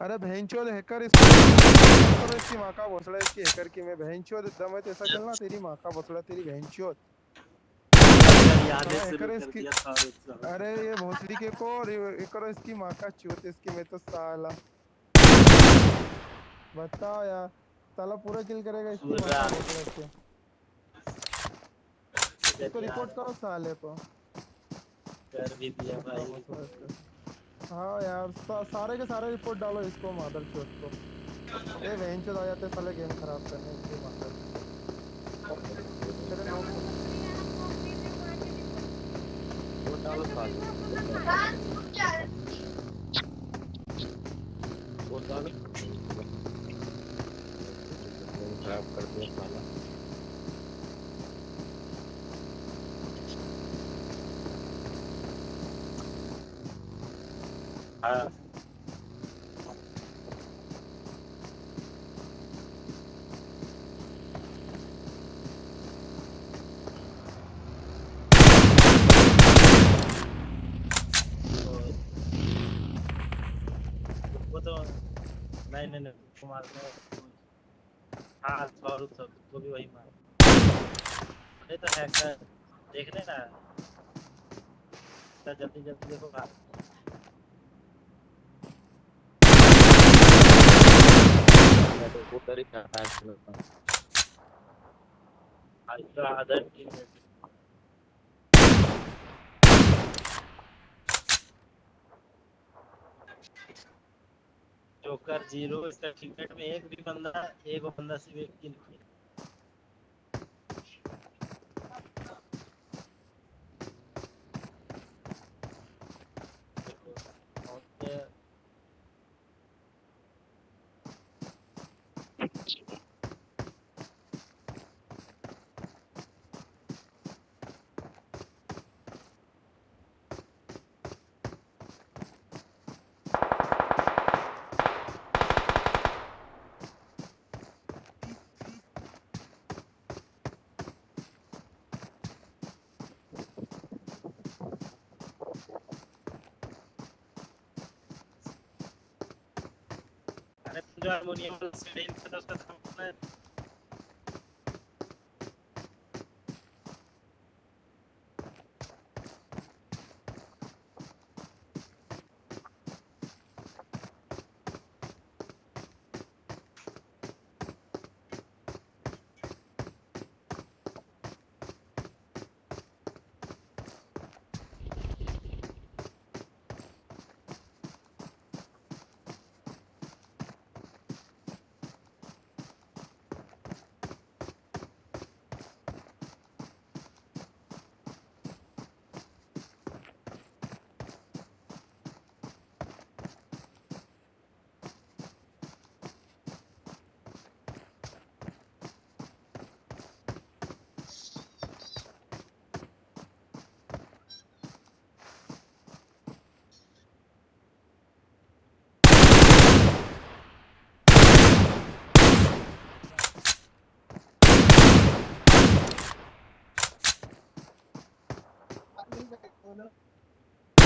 अरे बहनचोद हैकर करो इसकी माँ का भोसड़ा इसकी हैकर की मैं बहनचोद दम है तो ऐसा खेलना तेरी माँ का भोसड़ा तेरी बहनचोद यादें शुरू हैकर कर इसकी दिया फारूक। अरे ये भोसड़ी के को और ये करो इसकी माँ का चूत इसकी मैं तो साला बताओ यार साला पूरा किल करेगा इसकी माँ का भोसड़ा इसके इसको रिपोर्ट करो साले को कर भी दिया भाई। हाँ यार सारे के सारे रिपोर्ट डालो इसको मादर चोद को ये बहनचोद आ जाते साले गेम खराब करने इसकी मादर तेरे नौ वो डालो साले वो डालो खराब कर दिया साला। हाँ वो तो नहीं कुमार हाँ फारूक सबको भी वही मार। अरे तो हैकर देख लेना जल्दी जल्दी देखो भाई। मैं तो वो तरी खाता है आज तो अदर टीम में जोकर 0 इसका टिकट में एक बंदा सिर्फ एक किल किया। अरे जो हारमोनियम से तो उसका थंबनेल है।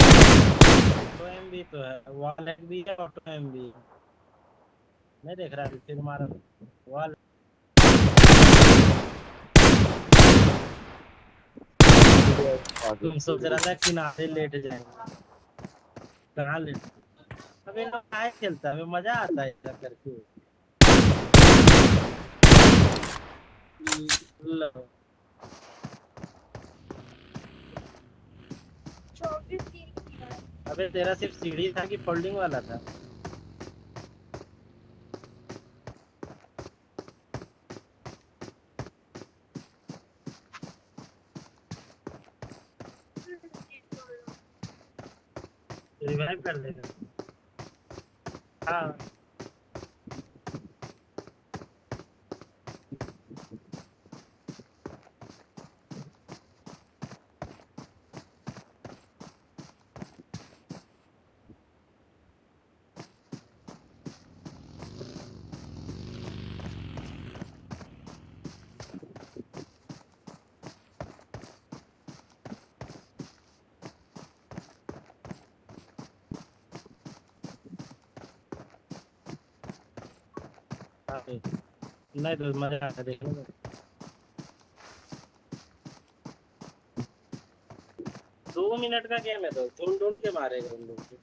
ऑटो एम भी तो है वॉलेट भी है ऑटो एम भी नहीं देख रहा है फिर मारा वॉल तुम सोच रहा था किनारे लेट जाएंगे कहाँ लेट अबे लोग काहे खेलता है मजा आता है ऐसा करके लो अबे तेरा सिर्फ सीढ़ी था कि फोल्डिंग वाला था रिवाइव कर लेगा हाँ अरे, नहीं तो मजा आया देखने में। 2 मिनट का गेम है तो ढूंढ ढूंढ के मारेगा उन लोग को।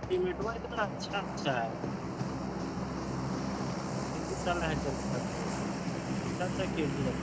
टीममेटवा इतना अच्छा अच्छा है, किसी साला है चलता है, अच्छा अच्छा खेल लिया।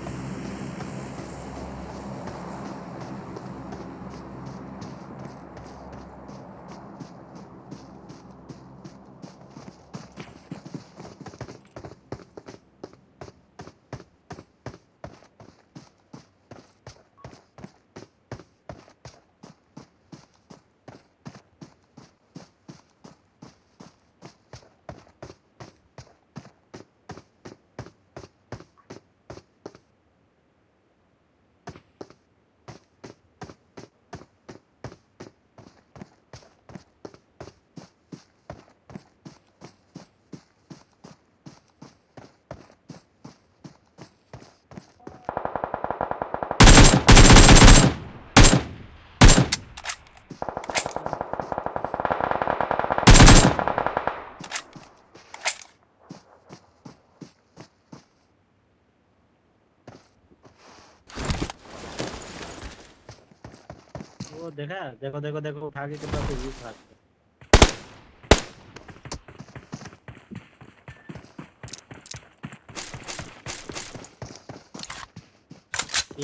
वो देखा, देखो देखो देखो उठा के कितना तेजी से भागता है।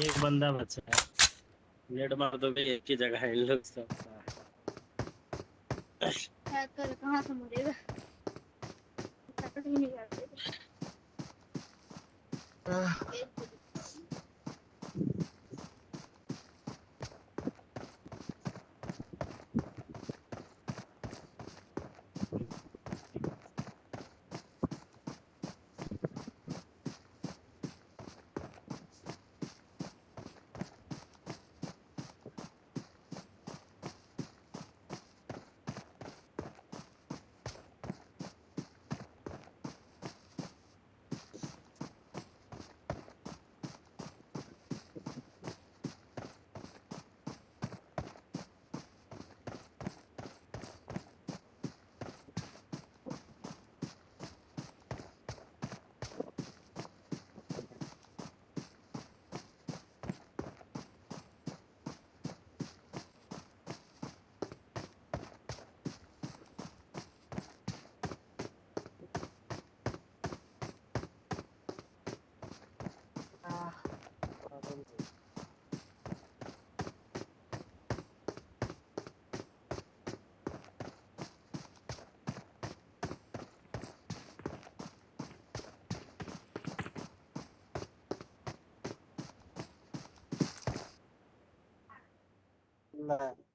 एक बंदा बचा है, नेट मार दो भी एक ही जगह है इन लोग सब। हैकर कहाँ से मरेगा, हैकर भी नहीं करते। नहीं